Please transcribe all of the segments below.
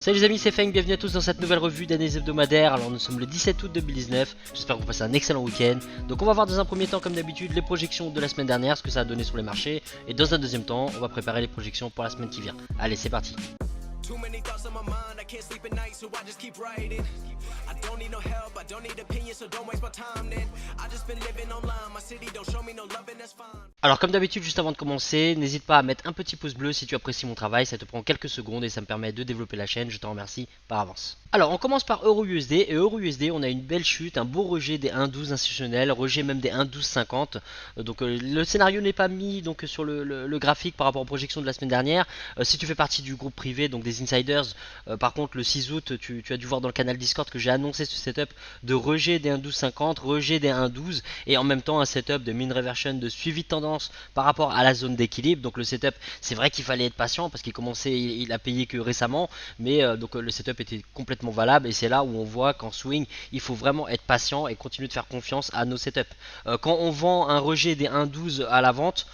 Salut les amis, c'est Feng, bienvenue à tous dans cette nouvelle revue d'analyse hebdomadaire. Alors nous sommes le 17 août 2019, j'espère que vous passez un excellent week-end. Donc on va voir dans un premier temps comme d'habitude les projections de la semaine dernière, ce que ça a donné sur les marchés. Et dans un deuxième temps, on va préparer les projections pour la semaine qui vient. Allez, c'est parti. Too many thoughts on my mind, I can't sleep at night, so I just keep writing. I don't need no help, I don't need opinions, so don't waste my time then. I just been living online, my city don't show me no love and that's fine. Alors comme d'habitude, juste avant de commencer, n'hésite pas à mettre un petit pouce bleu si tu apprécies mon travail, ça te prend quelques secondes et ça me permet de développer la chaîne, je t'en remercie par avance. Alors on commence par EURUSD, et EURUSD on a une belle chute, un beau rejet des 1,12 institutionnels, rejet même des 1,1250. Donc le scénario n'est pas mis donc sur le graphique par rapport aux projections de la semaine dernière. Si tu fais partie du groupe privé, donc des insiders, par contre le 6 août tu as dû voir dans le canal Discord que j'ai annoncé ce setup de rejet des 1,1250, rejet des 1,12 et en même temps un setup de mean reversion, de suivi de tendance par rapport à la zone d'équilibre. Donc le setup, c'est vrai qu'il fallait être patient parce qu'il commençait, il a payé que récemment, mais donc le setup était complètement valable et c'est là où on voit qu'en swing il faut vraiment être patient et continuer de faire confiance à nos setups. Quand on vend un rejet des 1,12 à la vente,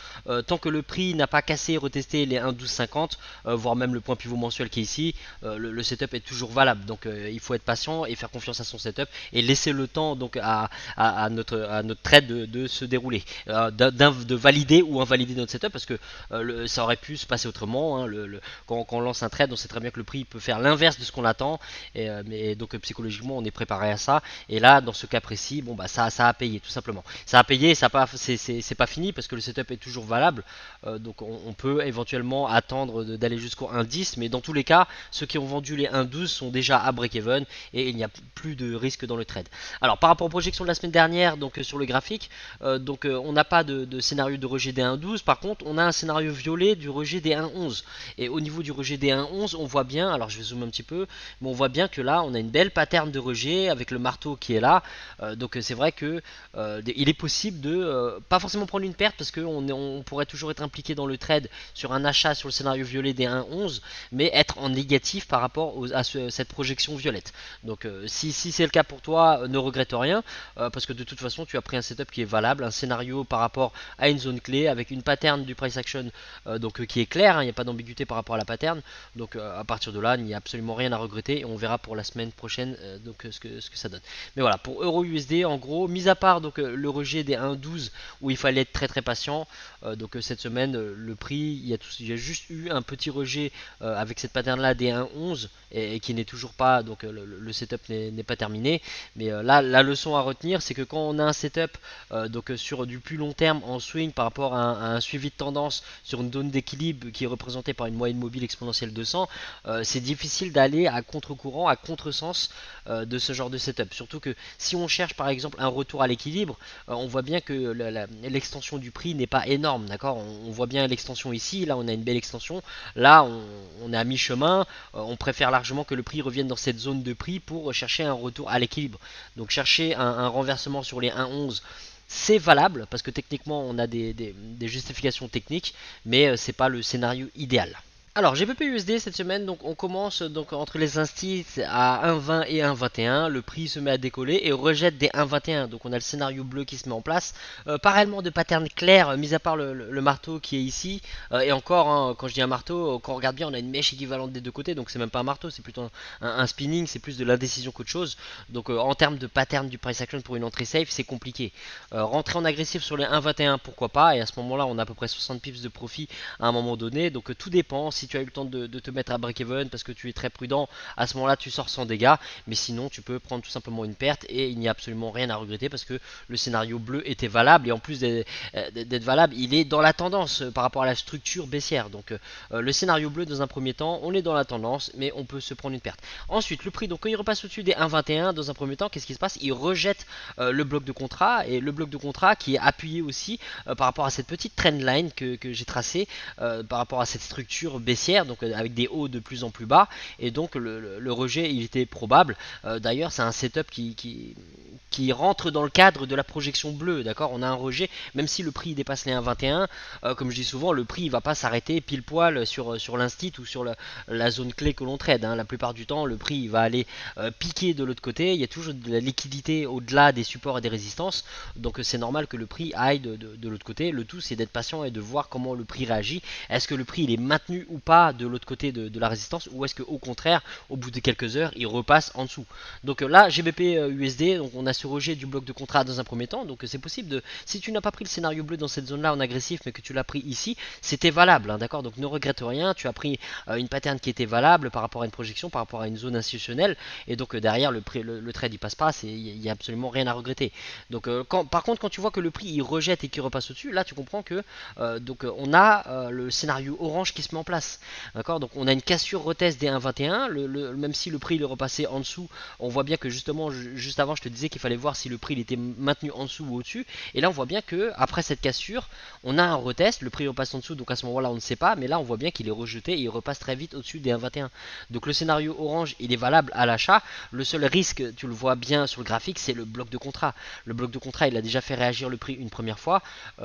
tant que le prix n'a pas cassé et retesté les 1,1250, voire même le point pivot mensuel qui est ici, le setup est toujours valable. Donc il faut être patient et faire confiance à son setup et laisser le temps donc à notre trade de se dérouler, de valider ou invalider notre setup, parce que ça aurait pu se passer autrement, hein. Quand on lance un trade, on sait très bien que le prix peut faire l'inverse de ce qu'on attend, mais donc psychologiquement on est préparé à ça. Et là dans ce cas précis, bon bah ça a payé tout simplement. Ça a payé, c'est pas fini parce que le setup est toujours valable. Donc on peut éventuellement attendre d'aller jusqu'au 1,10, mais dans tous les cas, ceux qui ont vendu les 1,12 sont déjà à break-even et il n'y a plus de risque dans le trade. Alors par rapport aux projections de la semaine dernière, donc sur le graphique, on n'a pas de scénario de rejet des 1,12. Par contre, on a un scénario violet du rejet des 1,11. Et au niveau du rejet des 1,11, on voit bien, alors je vais zoomer un petit peu, mais on voit bien que là, on a une belle pattern de rejet avec le marteau qui est là. Donc c'est vrai que il est possible de pas forcément prendre une perte parce qu'on pourrait toujours être impliqué dans le trade sur un achat sur le scénario violet des 1,11, mais être en négatif par rapport à cette projection violette. Donc si c'est le cas pour toi, ne regrette rien, parce que de toute façon tu as pris un setup qui est valable, un scénario par rapport à une zone clé avec une pattern du price action qui est claire, hein, il n'y a pas d'ambiguïté par rapport à la pattern. Donc à partir de là, il n'y a absolument rien à regretter et on verra pour la semaine prochaine ce que ça donne. Mais voilà, pour EURUSD en gros, mis à part le rejet des 1,12 où il fallait être très patient, cette semaine le prix, il y a juste eu un petit rejet avec cette pattern là des 1,11 et qui n'est toujours pas, donc le setup n'est pas terminé. Mais là la leçon à retenir, c'est que quand on a un setup sur du plus long terme en swing par rapport à un suivi de tendance sur une zone d'équilibre qui est représentée par une moyenne mobile exponentielle 200, c'est difficile d'aller à contre-courant, à contresens de ce genre de setup. Surtout que si on cherche par exemple un retour à l'équilibre, on voit bien que l'extension du prix n'est pas énorme, d'accord. On voit bien l'extension ici, là on a une belle extension, là on est à mi-chemin, on préfère largement que le prix revienne dans cette zone de prix pour chercher un retour à l'équilibre. Donc chercher un renversement sur les 1,11, c'est valable parce que techniquement on a des justifications techniques, mais c'est pas le scénario idéal. Alors GBP USD cette semaine, donc on commence donc entre les instits à 1,20 et 1,21, le prix se met à décoller et rejette des 1,21, donc on a le scénario bleu qui se met en place, pas réellement de pattern clair, mis à part le marteau qui est ici, et encore hein, quand je dis un marteau, quand on regarde bien on a une mèche équivalente des deux côtés, donc c'est même pas un marteau, c'est plutôt un spinning, c'est plus de l'indécision qu'autre chose. Donc en termes de pattern du price action pour une entrée safe, c'est compliqué. Rentrer en agressif sur les 1,21 pourquoi pas, et à ce moment là on a à peu près 60 pips de profit à un moment donné, donc tout dépend. Si tu as eu le temps de te mettre à break-even parce que tu es très prudent, à ce moment là tu sors sans dégâts, mais sinon tu peux prendre tout simplement une perte et il n'y a absolument rien à regretter parce que le scénario bleu était valable et en plus d'être valable, il est dans la tendance par rapport à la structure baissière. Donc le scénario bleu dans un premier temps, on est dans la tendance mais on peut se prendre une perte. Ensuite le prix, donc quand il repasse au-dessus des 1,21 dans un premier temps, qu'est-ce qui se passe? Il rejette le bloc de contrat, et le bloc de contrat qui est appuyé aussi par rapport à cette petite trendline que j'ai tracée par rapport à cette structure baissière, donc avec des hauts de plus en plus bas, et donc le rejet il était probable. D'ailleurs c'est un setup qui rentre dans le cadre de la projection bleue, d'accord. On a un rejet, même si le prix dépasse les 1,21, comme je dis souvent, le prix il va pas s'arrêter pile poil sur l'instit ou sur la zone clé que l'on trade, hein. La plupart du temps le prix il va aller piquer de l'autre côté, il y a toujours de la liquidité au-delà des supports et des résistances, donc c'est normal que le prix aille de l'autre côté. Le tout c'est d'être patient et de voir comment le prix réagit. Est-ce que le prix il est maintenu ou pas de l'autre côté de la résistance, ou est-ce que au contraire au bout de quelques heures il repasse en dessous. Donc là GBP USD, donc on a ce rejet du bloc de contrat dans un premier temps, donc c'est possible de, si tu n'as pas pris le scénario bleu dans cette zone là en agressif mais que tu l'as pris ici, c'était valable, hein, d'accord, donc ne regrette rien, tu as pris une pattern qui était valable par rapport à une projection, par rapport à une zone institutionnelle, et donc derrière le trade il passe pas, il n'y a absolument rien à regretter. Donc par contre quand tu vois que le prix il rejette et qu'il repasse au dessus, là tu comprends que on a le scénario orange qui se met en place, d'accord, donc on a une cassure retest des 1,21, même si le prix il est repassé en dessous, on voit bien que justement juste avant je te disais qu'il fallait voir si le prix il était maintenu en dessous ou au dessus, et là on voit bien que après cette cassure on a un retest, le prix repasse en dessous, donc à ce moment là on ne sait pas, mais là on voit bien qu'il est rejeté et il repasse très vite au dessus des 1,21. Donc le scénario orange il est valable à l'achat, le seul risque, tu le vois bien sur le graphique, c'est le bloc de contrat. Le bloc de contrat il a déjà fait réagir le prix une première fois,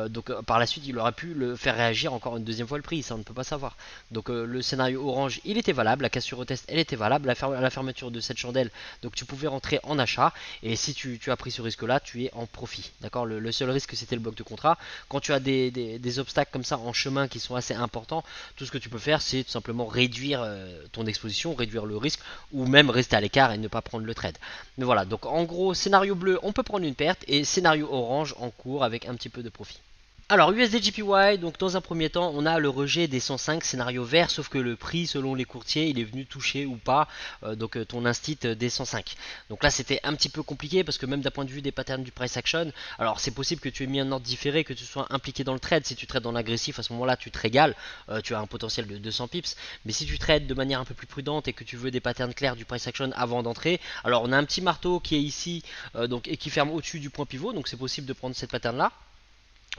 donc par la suite il aurait pu le faire réagir encore une deuxième fois le prix, ça on ne peut pas savoir. Donc le scénario orange il était valable, la cassure retest elle était valable, à la fermeture de cette chandelle, donc tu pouvais rentrer en achat, et si tu as pris ce risque là tu es en profit, d'accord. Le seul risque c'était le bloc de contrat. Quand tu as des obstacles comme ça en chemin qui sont assez importants, tout ce que tu peux faire c'est tout simplement réduire ton exposition, réduire le risque, ou même rester à l'écart et ne pas prendre le trade. Mais voilà, donc en gros scénario bleu on peut prendre une perte, et scénario orange en cours avec un petit peu de profit. Alors USD/JPY, donc dans un premier temps on a le rejet des 105, scénario vert, sauf que le prix selon les courtiers il est venu toucher ou pas ton instit des 105. Donc là c'était un petit peu compliqué parce que même d'un point de vue des patterns du price action, alors c'est possible que tu aies mis un ordre différé, que tu sois impliqué dans le trade. Si tu trades dans l'agressif, à ce moment là tu te régales, tu as un potentiel de 200 pips, mais si tu trades de manière un peu plus prudente et que tu veux des patterns clairs du price action avant d'entrer, alors on a un petit marteau qui est ici et qui ferme au-dessus du point pivot, donc c'est possible de prendre cette pattern là.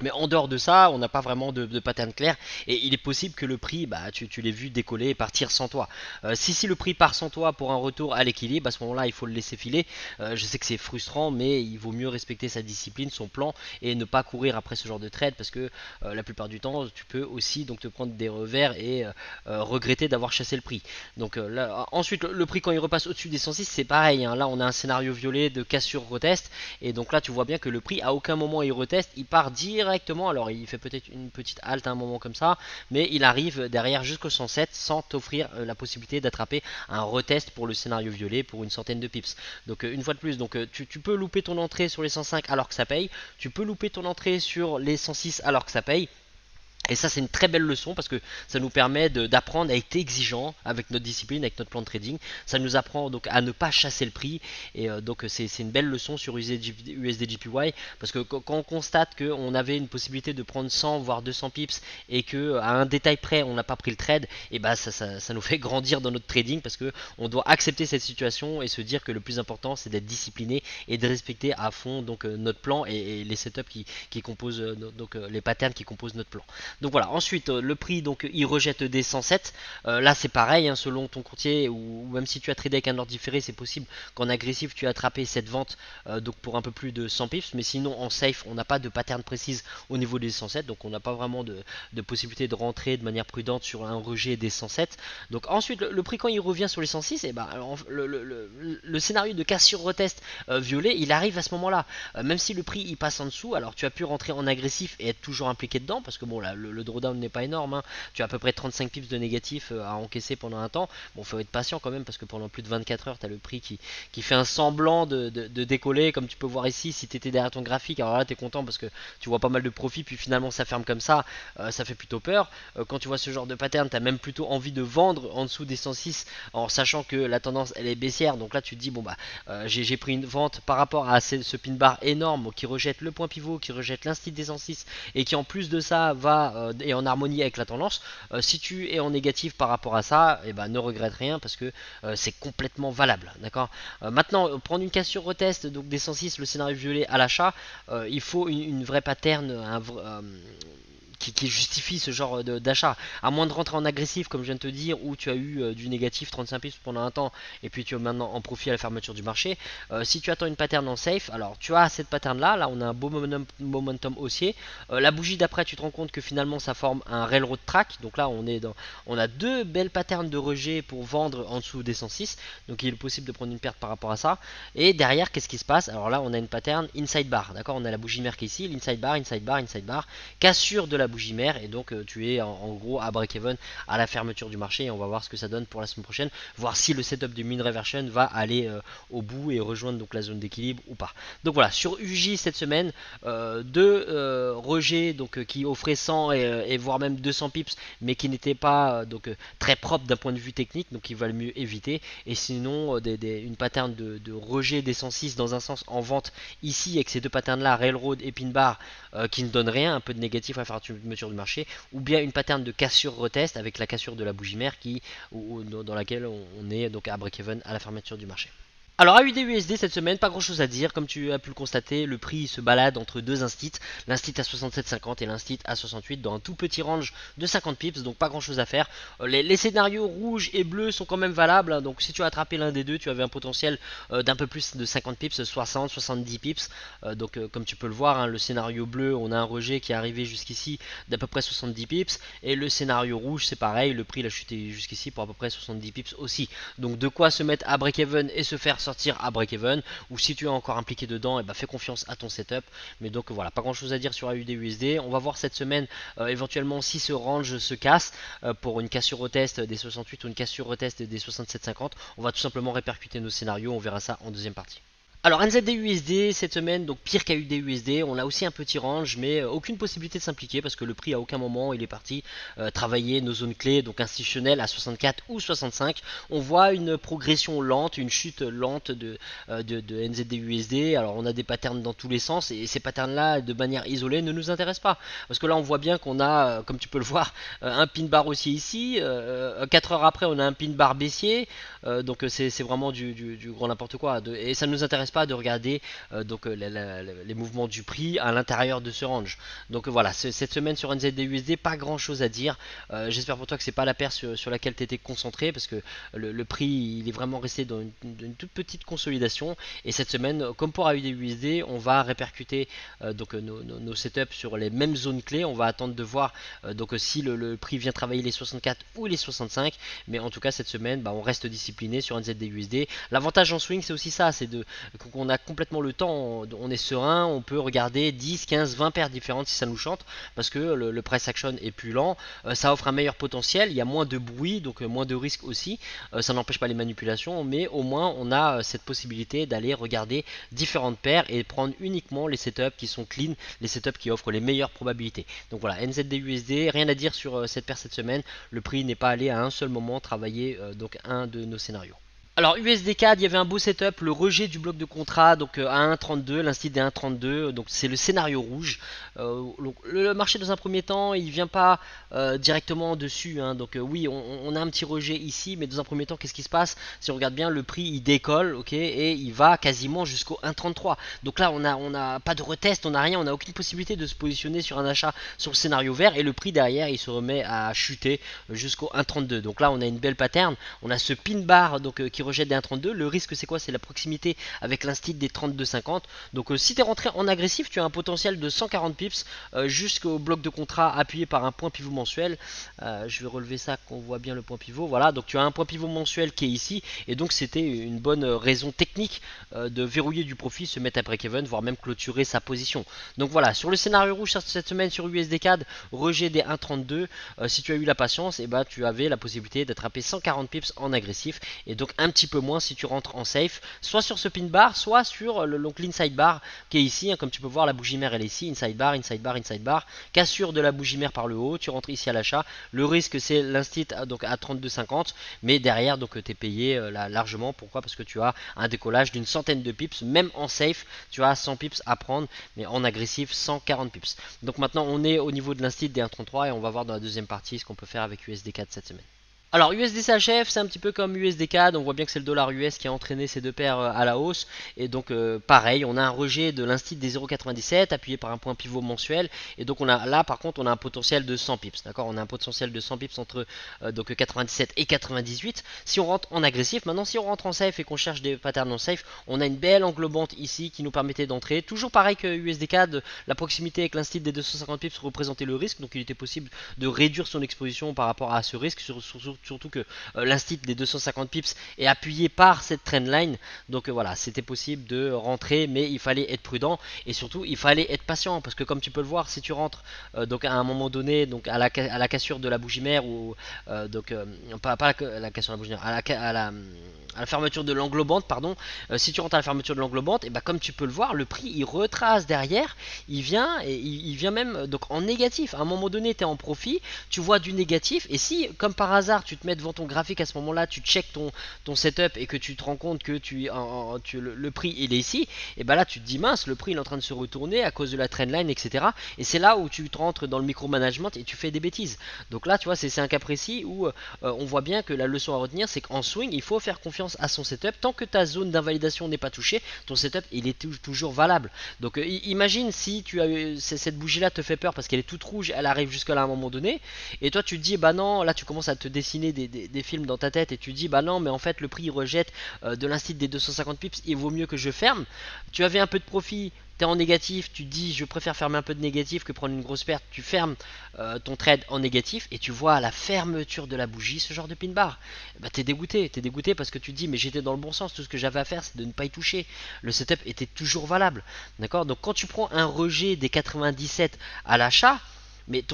Mais en dehors de ça, on n'a pas vraiment de pattern clair, et il est possible que le prix, tu l'aies vu décoller et partir sans toi. Si le prix part sans toi pour un retour à l'équilibre, à ce moment-là, il faut le laisser filer. Je sais que c'est frustrant, mais il vaut mieux respecter sa discipline, son plan, et ne pas courir après ce genre de trade, parce que la plupart du temps, tu peux aussi donc te prendre des revers et regretter d'avoir chassé le prix. Donc là, ensuite, le prix quand il repasse au-dessus des 106, c'est pareil, hein. Là, on a un scénario violet de cassure retest, et donc là, tu vois bien que le prix, à aucun moment il reteste, il part directement. Alors il fait peut-être une petite halte à un moment comme ça, mais il arrive derrière jusqu'au 107 sans t'offrir la possibilité d'attraper un retest pour le scénario violet pour une centaine de pips. Donc une fois de plus, donc tu peux louper ton entrée sur les 105 alors que ça paye, tu peux louper ton entrée sur les 106 alors que ça paye. Et ça c'est une très belle leçon parce que ça nous permet d'apprendre à être exigeant avec notre discipline, avec notre plan de trading. Ça nous apprend donc à ne pas chasser le prix, et donc c'est une belle leçon sur USD/JPY, parce que quand on constate qu'on avait une possibilité de prendre 100 voire 200 pips et que à un détail près on n'a pas pris le trade, et bah ça nous fait grandir dans notre trading, parce que on doit accepter cette situation et se dire que le plus important c'est d'être discipliné et de respecter à fond donc notre plan et les setups qui composent les patterns qui composent notre plan. Donc voilà, ensuite le prix donc il rejette des 107, là c'est pareil, hein, selon ton courtier, ou même si tu as tradé avec un ordre différé, c'est possible qu'en agressif tu as attrapé cette vente donc pour un peu plus de 100 pips, mais sinon en safe on n'a pas de pattern précise au niveau des 107, donc on n'a pas vraiment de possibilité de rentrer de manière prudente sur un rejet des 107. Donc ensuite le prix quand il revient sur les 106, et le scénario de cassure retest violet il arrive à ce moment là, même si le prix il passe en dessous, alors tu as pu rentrer en agressif et être toujours impliqué dedans, parce que bon là le drawdown n'est pas énorme, hein. Tu as à peu près 35 pips de négatif à encaisser pendant un temps. Bon, faut être patient quand même, parce que pendant plus de 24 heures tu as le prix qui fait un semblant de décoller, comme tu peux voir ici. Si tu étais derrière ton graphique, alors là tu es content parce que tu vois pas mal de profit, puis finalement ça ferme comme ça, ça fait plutôt peur. Quand tu vois ce genre de pattern, tu as même plutôt envie de vendre en dessous des 106 en sachant que la tendance elle est baissière, donc là tu te dis bon j'ai pris une vente par rapport à ce pin bar énorme qui rejette le point pivot, qui rejette l'instit des 106, et qui en plus de ça va et en harmonie avec la tendance. Si tu es en négatif par rapport à ça, ne regrette rien, parce que c'est complètement valable, d'accord. Maintenant prendre une cassure retest donc des 106, le scénario violet à l'achat, il faut une vraie pattern, qui justifie ce genre d'achat, à moins de rentrer en agressif comme je viens de te dire, où tu as eu du négatif 35 pips pendant un temps et puis tu as maintenant en profit à la fermeture du marché. Si tu attends une pattern en safe, alors tu as cette pattern là on a un beau momentum haussier. La bougie d'après tu te rends compte que finalement ça forme un railroad track, donc là on a deux belles patterns de rejet pour vendre en dessous des 106, donc il est possible de prendre une perte par rapport à ça. Et derrière qu'est-ce qui se passe? Alors là on a une pattern inside bar, d'accord, on a la bougie marquée ici, l'inside bar, inside bar, inside bar, cassure de la bougie mère et donc tu es en gros à break-even à la fermeture du marché et on va voir ce que ça donne pour la semaine prochaine, voir si le setup du mean reversion va aller au bout et rejoindre donc la zone d'équilibre ou pas. Donc voilà, sur UJ cette semaine, deux rejets donc, qui offraient 100 et voire même 200 pips mais qui n'étaient pas très propres d'un point de vue technique, donc il valent mieux éviter. Et sinon une pattern de rejet des 106 dans un sens en vente ici avec ces deux patterns là, Railroad et Pin Bar, qui ne donnent rien, un peu de négatif à faire fermeture du marché, ou bien une pattern de cassure retest avec la cassure de la bougie mère dans laquelle on est donc à break-even à la fermeture du marché. Alors AUD-USD cette semaine, pas grand chose à dire, comme tu as pu le constater, le prix se balade entre deux instits, l'instit à 67,50 et l'instit à 68 dans un tout petit range de 50 pips, donc pas grand chose à faire. Les scénarios rouges et bleus sont quand même valables, hein, donc si tu as attrapé l'un des deux, tu avais un potentiel d'un peu plus de 50 pips, 60, 70 pips, comme tu peux le voir, hein, le scénario bleu, on a un rejet qui est arrivé jusqu'ici d'à peu près 70 pips, et le scénario rouge c'est pareil, le prix l'a chuté jusqu'ici pour à peu près 70 pips aussi, donc de quoi se mettre à break-even et se faire sortir à break-even, ou si tu es encore impliqué dedans, et fais confiance à ton setup. Mais donc voilà, pas grand chose à dire sur AUD-USD. On va voir cette semaine éventuellement si ce range se casse pour une cassure au test des 68 ou une cassure au test des 67,50. On va tout simplement répercuter nos scénarios, on verra ça en deuxième partie. Alors NZD-USD cette semaine, donc pire qu'AUD-USD, on a aussi un petit range mais aucune possibilité de s'impliquer parce que le prix à aucun moment il est parti travailler nos zones clés, donc institutionnelles à 64 ou 65. On voit une progression lente, une chute lente de NZD-USD, alors on a des patterns dans tous les sens et ces patterns là de manière isolée ne nous intéressent pas parce que là on voit bien qu'on a, comme tu peux le voir, un pin bar haussier ici, 4 heures après on a un pin bar baissier, donc c'est vraiment du grand n'importe quoi et ça ne nous intéresse pas de regarder les mouvements du prix à l'intérieur de ce range. Donc voilà, cette semaine sur NZD-USD, pas grand chose à dire. J'espère pour toi que c'est pas la paire sur laquelle tu étais concentré parce que le prix il est vraiment resté dans une toute petite consolidation. Et cette semaine, comme pour AUD-USD, on va répercuter nos setups sur les mêmes zones clés. On va attendre de voir si le prix vient travailler les 64 ou les 65. Mais en tout cas, cette semaine, on reste discipliné sur NZD-USD. L'avantage en swing, c'est aussi ça, c'est qu'on a complètement le temps, on est serein, on peut regarder 10, 15, 20 paires différentes si ça nous chante, parce que le price action est plus lent, ça offre un meilleur potentiel, il y a moins de bruit, donc moins de risques aussi, ça n'empêche pas les manipulations, mais au moins on a cette possibilité d'aller regarder différentes paires et prendre uniquement les setups qui sont clean, les setups qui offrent les meilleures probabilités. Donc voilà, NZD-USD, rien à dire sur cette paire cette semaine, le prix n'est pas allé à un seul moment travailler un de nos scénarios. Alors USD-CAD, il y avait un beau setup, le rejet du bloc de contrat donc à 1,32, l'instit des 1,32, donc c'est le scénario rouge. Le marché dans un premier temps, il vient pas directement dessus, hein, donc oui, on a un petit rejet ici, mais dans un premier temps, qu'est-ce qui se passe? Si on regarde bien, le prix il décolle, ok, et il va quasiment jusqu'au 1,33. Donc là, on a pas de retest, on n'a rien, on n'a aucune possibilité de se positionner sur un achat sur le scénario vert, et le prix derrière, il se remet à chuter jusqu'au 1,32. Donc là, on a une belle pattern, on a ce pin bar qui rejette des 1,32. Le risque c'est quoi? C'est la proximité avec l'instit des 32,50. Donc si tu es rentré en agressif, tu as un potentiel de 140 pips jusqu'au bloc de contrat appuyé par un point pivot mensuel. Je vais relever ça qu'on voit bien le point pivot. Voilà, donc tu as un point pivot mensuel qui est ici et donc c'était une bonne raison technique de verrouiller du profit, se mettre à break-even, voire même clôturer sa position. Donc voilà, sur le scénario rouge cette semaine sur USD-CAD, rejet des 1,32. Si tu as eu la patience, tu avais la possibilité d'attraper 140 pips en agressif et donc un petit peu moins si tu rentres en safe, soit sur ce pin bar, soit sur l'inside bar qui est ici, hein, comme tu peux voir la bougie mère elle est ici, inside bar, inside bar, inside bar, cassure de la bougie mère par le haut, tu rentres ici à l'achat, le risque c'est l'instit donc à 32,50, mais derrière donc tu es payé largement, pourquoi? Parce que tu as un décollage d'une centaine de pips, même en safe tu as 100 pips à prendre, mais en agressif 140 pips. Donc maintenant on est au niveau de l'instit des 1,33 et on va voir dans la deuxième partie ce qu'on peut faire avec USD-CAD cette semaine. Alors USD-CHF c'est un petit peu comme USD-CAD, on voit bien que c'est le dollar US qui a entraîné ces deux paires à la hausse et donc pareil, on a un rejet de l'instit des 0,97 appuyé par un point pivot mensuel et donc on a là par contre on a un potentiel de 100 pips, d'accord, on a un potentiel de 100 pips entre 97 et 98 si on rentre en agressif. Maintenant si on rentre en safe et qu'on cherche des patterns non safe, on a une belle englobante ici qui nous permettait d'entrer, toujours pareil que USD-CAD, la proximité avec l'instit des 250 pips représentait le risque, donc il était possible de réduire son exposition par rapport à ce risque, surtout surtout que l'instit des 250 pips est appuyé par cette trendline. Donc voilà, c'était possible de rentrer, mais il fallait être prudent et surtout il fallait être patient parce que comme tu peux le voir, si tu rentres donc à un moment donné, donc à la cassure de la bougie mère ou pas la cassure de la bougie mère, à la fermeture de l'englobante, pardon. Si tu rentres à la fermeture de l'englobante, et bah comme tu peux le voir, le prix il retrace derrière, il vient et il vient même donc en négatif. À un moment donné, tu es en profit, tu vois du négatif, et si comme par hasard tu te mets devant ton graphique à ce moment-là, tu check ton setup et que tu te rends compte que le prix il est ici, et bah là tu te dis mince, le prix il est en train de se retourner à cause de la trendline, etc. Et c'est là où tu te rentres dans le micromanagement et tu fais des bêtises. Donc là, tu vois, c'est un cas précis où on voit bien que la leçon à retenir, c'est qu'en swing, il faut faire confiance à son setup. Tant que ta zone d'invalidation n'est pas touchée, ton setup il est toujours valable. Donc imagine si cette bougie là te fait peur parce qu'elle est toute rouge, elle arrive jusque là à un moment donné, et toi tu te dis bah non, là tu commences à te dessiner des films dans ta tête et tu te dis bah non, mais en fait le prix il rejette de l'instit des 250 pips, il vaut mieux que je ferme. Tu avais un peu de profit, t'es en négatif, tu te dis je préfère fermer un peu de négatif que prendre une grosse perte, tu fermes ton trade en négatif et tu vois à la fermeture de la bougie ce genre de pin bar. Bah t'es dégoûté parce que tu te dis mais j'étais dans le bon sens, tout ce que j'avais à faire c'est de ne pas y toucher. Le setup était toujours valable, d'accord. Donc quand tu prends un rejet des 97 à l'achat, mais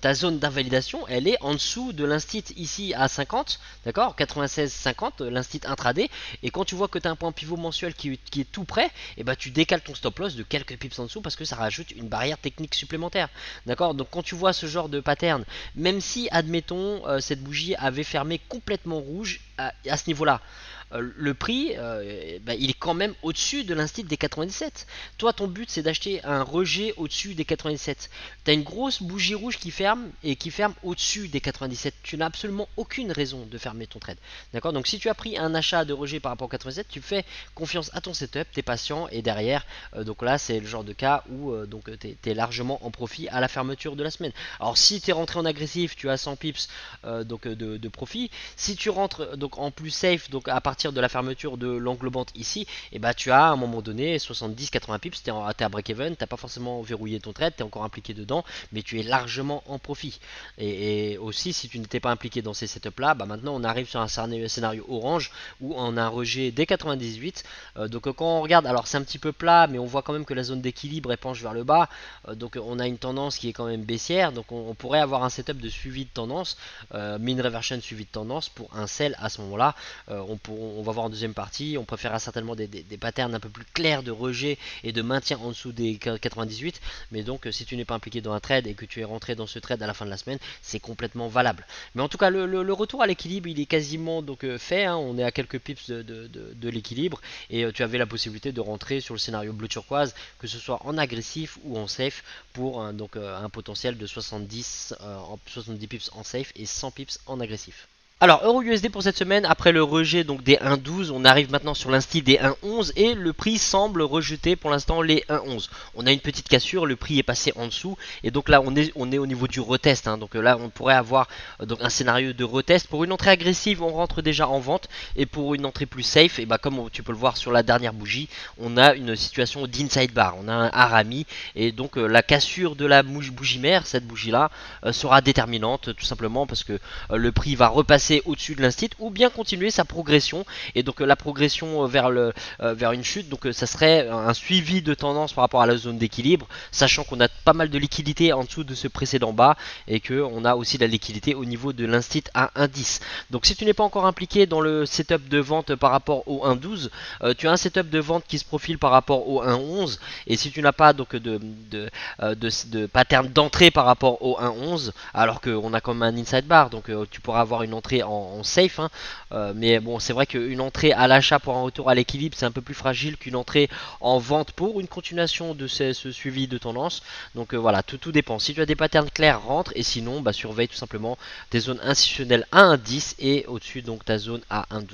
ta zone d'invalidation elle est en dessous de l'instit ici à 50, d'accord, 96,50 l'instit intraday, et quand tu vois que tu as un point pivot mensuel qui est tout près, et bah tu décales ton stop loss de quelques pips en dessous parce que ça rajoute une barrière technique supplémentaire, d'accord. Donc quand tu vois ce genre de pattern, même si admettons cette bougie avait fermé complètement rouge à ce niveau là, le prix il est quand même au-dessus de l'instit des 97. Toi ton but c'est d'acheter un rejet au-dessus des 97. Tu as une grosse bougie rouge qui ferme et qui ferme au-dessus des 97. Tu n'as absolument aucune raison de fermer ton trade. D'accord. Donc si tu as pris un achat de rejet par rapport au 87, tu fais confiance à ton setup, tu es patient et derrière donc là c'est le genre de cas où tu es largement en profit à la fermeture de la semaine. Alors si tu es rentré en agressif, tu as 100 pips de profit. Si tu rentres donc en plus safe, donc à partir de la fermeture de l'englobante ici, et bah tu as à un moment donné 70-80 pips, tu es à break-even, tu pas forcément verrouillé ton trade, tu es encore impliqué dedans, mais tu es largement en profit. Et aussi si tu n'étais pas impliqué dans ces setups là, bah maintenant on arrive sur un scénario orange où on a un rejet dès 98. Donc quand on regarde, alors c'est un petit peu plat, mais on voit quand même que la zone d'équilibre elle penche vers le bas, donc on a une tendance qui est quand même baissière, donc on pourrait avoir un setup de suivi de tendance, mean reversion suivi de tendance pour un sell à ce moment là. On va voir en deuxième partie, on préférera certainement des patterns un peu plus clairs de rejet et de maintien en dessous des 98, mais donc si tu n'es pas impliqué dans un trade et que tu es rentré dans ce trade à la fin de la semaine, c'est complètement valable. Mais en tout cas le retour à l'équilibre il est quasiment donc fait, hein, on est à quelques pips de l'équilibre et tu avais la possibilité de rentrer sur le scénario bleu turquoise, que ce soit en agressif ou en safe pour un potentiel de 70 pips en safe et 100 pips en agressif. Alors EURUSD pour cette semaine, après le rejet donc des 1.12, on arrive maintenant sur l'instit des 1.11 et le prix semble rejeter pour l'instant les 1.11. On a une petite cassure, le prix est passé en dessous et donc là on est au niveau du retest, hein. Donc là on pourrait avoir donc un scénario de retest. Pour une entrée agressive on rentre déjà en vente et pour une entrée plus safe, et bah comme tu peux le voir sur la dernière bougie, on a une situation d'inside bar, on a un harami et donc la cassure de la bougie mère, cette bougie là sera déterminante tout simplement parce que le prix va repasser au-dessus de l'instit ou bien continuer sa progression, et donc la progression vers une chute, donc ça serait un suivi de tendance par rapport à la zone d'équilibre, sachant qu'on a pas mal de liquidité en dessous de ce précédent bas et que on a aussi de la liquidité au niveau de l'instit à 1.10. Donc si tu n'es pas encore impliqué dans le setup de vente par rapport au 1.12, tu as un setup de vente qui se profile par rapport au 1.11, et si tu n'as pas donc de pattern d'entrée par rapport au 1.11, alors qu'on a comme un inside bar, donc tu pourras avoir une entrée en safe, hein. Mais bon c'est vrai qu'une entrée à l'achat pour un retour à l'équilibre c'est un peu plus fragile qu'une entrée en vente pour une continuation de ce suivi de tendance. Donc voilà, tout dépend. Si tu as des patterns clairs, rentre, et sinon surveille tout simplement tes zones institutionnelles à 1.10 et au-dessus donc ta zone à 1.12.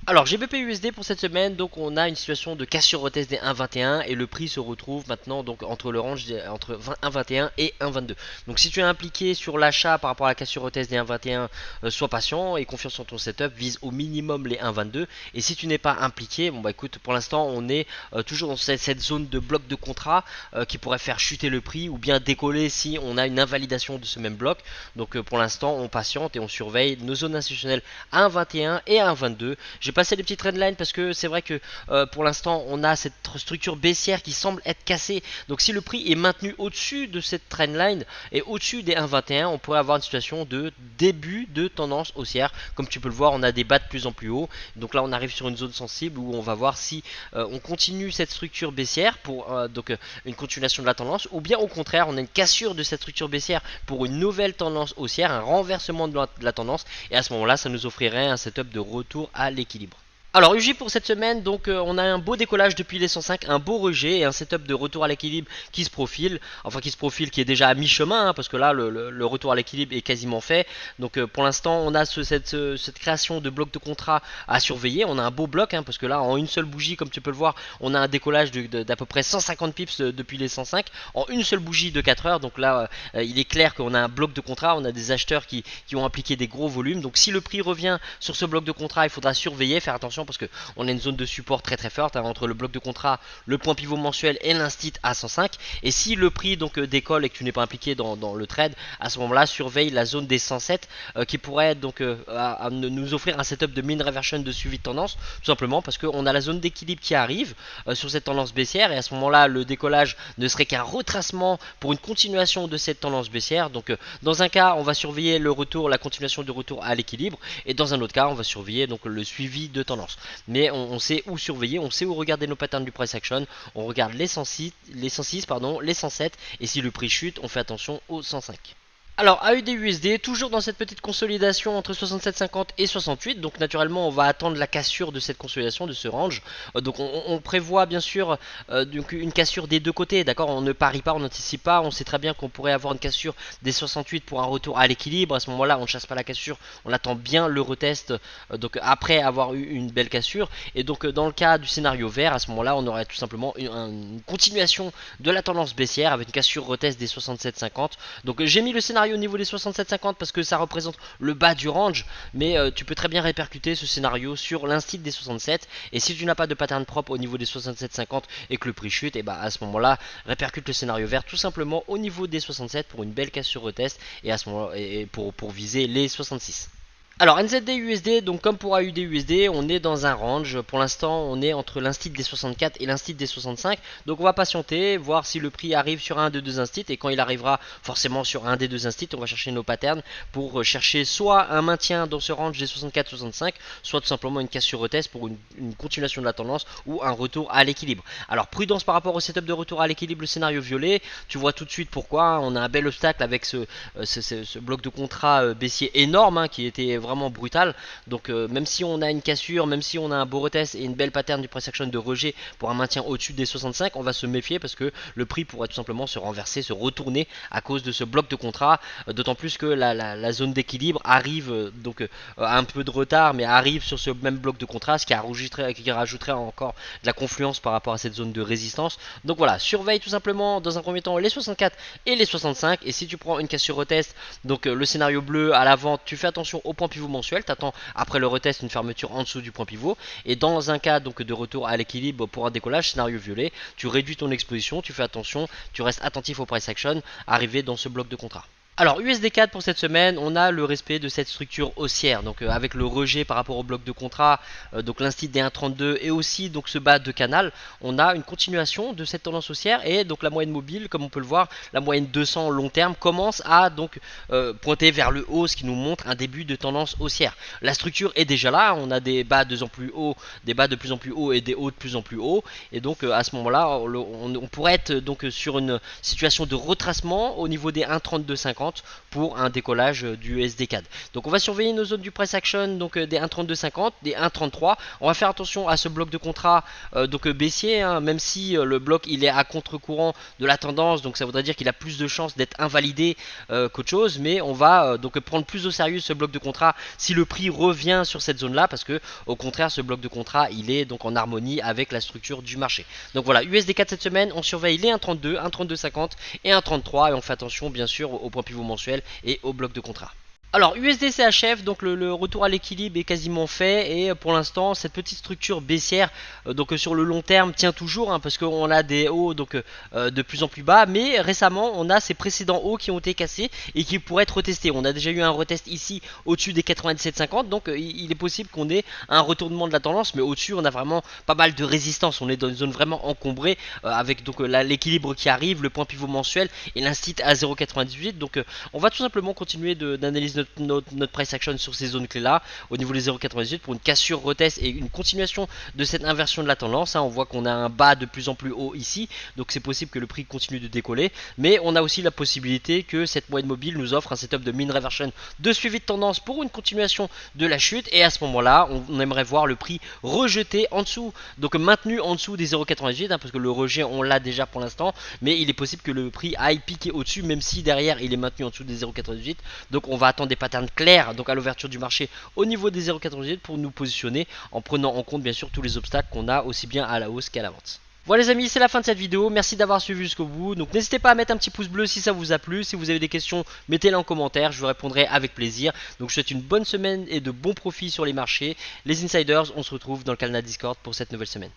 Alors GBP USD pour cette semaine, donc on a une situation de cassure retest des 1,21 et le prix se retrouve maintenant donc entre le range entre 1,21 et 1,22. Donc si tu es impliqué sur l'achat par rapport à la cassure retest des 1,21, sois patient et confiance en ton setup, vise au minimum les 1,22. Et si tu n'es pas impliqué, bon bah écoute, pour l'instant on est toujours dans cette zone de bloc de contrat qui pourrait faire chuter le prix ou bien décoller si on a une invalidation de ce même bloc. Donc pour l'instant on patiente et on surveille nos zones institutionnelles à 1,21 et à 1,22. J'ai passé les petites trendlines parce que c'est vrai que pour l'instant on a cette structure baissière qui semble être cassée. Donc si le prix est maintenu au-dessus de cette trendline et au-dessus des 1,21, on pourrait avoir une situation de début de tendance haussière. Comme tu peux le voir, on a des bas de plus en plus haut. Donc là on arrive sur une zone sensible où on va voir si on continue cette structure baissière pour une continuation de la tendance, ou bien au contraire on a une cassure de cette structure baissière pour une nouvelle tendance haussière, un renversement de la tendance, et à ce moment là ça nous offrirait un setup de retour à l'équilibre. Alors UJ pour cette semaine, donc on a un beau décollage depuis les 105, un beau rejet et un setup de retour à l'équilibre qui se profile, qui est déjà à mi-chemin, parce que là le retour à l'équilibre est quasiment fait. Donc pour l'instant on a cette création de bloc de contrat à surveiller. On a un beau bloc, parce que là en une seule bougie, comme tu peux le voir, on a un décollage d'à peu près 150 pips depuis les 105 en une seule bougie de 4 heures. Donc là il est clair qu'on a un bloc de contrat, on a des acheteurs qui ont appliqué des gros volumes. Donc si le prix revient sur ce bloc de contrat, il faudra surveiller, faire attention, parce qu'on a une zone de support très forte entre le bloc de contrat, le point pivot mensuel et l'instit à 105. Et si le prix donc décolle et que tu n'es pas impliqué dans le trade, à ce moment là surveille la zone des 107 qui pourrait donc nous offrir un setup de mean reversion de suivi de tendance, tout simplement parce qu'on a la zone d'équilibre qui arrive sur cette tendance baissière, et à ce moment là le décollage ne serait qu'un retracement pour une continuation de cette tendance baissière. Donc dans un cas on va surveiller le retour, la continuation de retour à l'équilibre, et dans un autre cas on va surveiller donc le suivi de tendance. Mais on sait où surveiller, on sait où regarder nos patterns du price action. On regarde les 106, les 107, et si le prix chute, on fait attention aux 105. Alors AUD-USD, toujours dans cette petite consolidation entre 67,50 et 68, donc naturellement on va attendre la cassure de cette consolidation, de ce range. Donc on prévoit bien sûr donc une cassure des deux côtés, d'accord. On ne parie pas, on n'anticipe pas, on sait très bien qu'on pourrait avoir une cassure des 68 pour un retour à l'équilibre. À ce moment là on ne chasse pas la cassure, on attend bien le retest donc après avoir eu une belle cassure. Et donc dans le cas du scénario vert, à ce moment là on aurait tout simplement une continuation de la tendance baissière avec une cassure retest des 67,50. Donc j'ai mis le scénario au niveau des 67,50 parce que ça représente le bas du range, mais tu peux très bien répercuter ce scénario sur l'instit des 67, et si tu n'as pas de pattern propre au niveau des 67,50 et que le prix chute, et bah à ce moment là répercute le scénario vert tout simplement au niveau des 67 pour une belle cassure retest, et à ce moment là, et pour viser les 66. Alors NZD-USD, donc comme pour AUD-USD, on est dans un range. Pour l'instant, on est entre l'instit des 64 et l'instit des 65. Donc on va patienter, voir si le prix arrive sur un des deux instits. Et quand il arrivera forcément sur un des deux instits, on va chercher nos patterns pour chercher soit un maintien dans ce range des 64-65, soit tout simplement une cassure retest pour une continuation de la tendance ou un retour à l'équilibre. Alors prudence par rapport au setup de retour à l'équilibre, le scénario violet. Tu vois tout de suite pourquoi. On a un bel obstacle avec ce bloc de contrat baissier énorme qui était vraiment brutal. Donc même si on a une cassure, même si on a un beau retest et une belle pattern du price action de rejet pour un maintien au-dessus des 65, on va se méfier parce que le prix pourrait tout simplement se renverser, se retourner à cause de ce bloc de contrat, d'autant plus que la zone d'équilibre arrive donc à un peu de retard, mais arrive sur ce même bloc de contrat, ce qui rajouterait encore de la confluence par rapport à cette zone de résistance. Donc voilà, surveille tout simplement dans un premier temps les 64 et les 65, et si tu prends une cassure retest, donc le scénario bleu à la vente, tu fais attention au point pivot mensuel, tu attends après le retest une fermeture en dessous du point pivot, et dans un cas donc de retour à l'équilibre pour un décollage, scénario violet, tu réduis ton exposition, tu fais attention, tu restes attentif au price action arrivé dans ce bloc de contrat. Alors USD4 pour cette semaine, on a le respect de cette structure haussière, donc avec le rejet par rapport au bloc de contrat, donc l'instit des 1,32 et aussi donc ce bas de canal, on a une continuation de cette tendance haussière, et donc la moyenne mobile, comme on peut le voir, la moyenne 200 long terme commence à donc pointer vers le haut, ce qui nous montre un début de tendance haussière. La structure est déjà là, on a des bas de plus en plus hauts, des bas de plus en plus hauts et des hauts de plus en plus hauts, et donc à ce moment-là, on pourrait être donc sur une situation de retracement au niveau des 1,32,50. 1,3250 pour un décollage du USD CAD. Donc on va surveiller nos zones du price action, donc des 1,3250, des 1,33. On va faire attention à ce bloc de contrat baissier, hein, même si le bloc il est à contre-courant de la tendance, donc ça voudrait dire qu'il a plus de chances d'être invalidé qu'autre chose, mais on va donc prendre plus au sérieux ce bloc de contrat si le prix revient sur cette zone là, parce que au contraire ce bloc de contrat il est donc en harmonie avec la structure du marché. Donc voilà, USD CAD cette semaine, on surveille les 1,32, 1,3250 et 1,33 et on fait attention bien sûr au point pivot mensuel et au bloc de contrat. Alors USD CHF, donc le retour à l'équilibre est quasiment fait et pour l'instant cette petite structure baissière sur le long terme tient toujours, hein, parce qu'on a des hauts de plus en plus bas, mais récemment on a ces précédents hauts qui ont été cassés et qui pourraient être retestés. On a déjà eu un retest ici au-dessus des 97,50, donc il est possible qu'on ait un retournement de la tendance, mais au-dessus on a vraiment pas mal de résistance. On est dans une zone vraiment encombrée avec l'équilibre qui arrive, le point pivot mensuel et l'instit à 0,98. Donc on va tout simplement continuer d'analyser notre price action sur ces zones clés là au niveau des 0,98 pour une cassure retest et une continuation de cette inversion de la tendance, hein. On voit qu'on a un bas de plus en plus haut ici, donc c'est possible que le prix continue de décoller, mais on a aussi la possibilité que cette moyenne mobile nous offre un setup de mean reversion de suivi de tendance pour une continuation de la chute, et à ce moment là on aimerait voir le prix rejeté en dessous, donc maintenu en dessous des 0,98, hein, parce que le rejet on l'a déjà pour l'instant, mais il est possible que le prix aille piquer au dessus même si derrière il est maintenu en dessous des 0,98. donc on va attendre des patterns clairs donc à l'ouverture du marché au niveau des 0,98 pour nous positionner en prenant en compte bien sûr tous les obstacles qu'on a aussi bien à la hausse qu'à la vente. Voilà les amis, c'est la fin de cette vidéo, merci d'avoir suivi jusqu'au bout, donc n'hésitez pas à mettre un petit pouce bleu si ça vous a plu, si vous avez des questions mettez-les en commentaire, je vous répondrai avec plaisir. Donc je vous souhaite une bonne semaine et de bons profits sur les marchés. Les insiders, on se retrouve dans le canal Discord pour cette nouvelle semaine.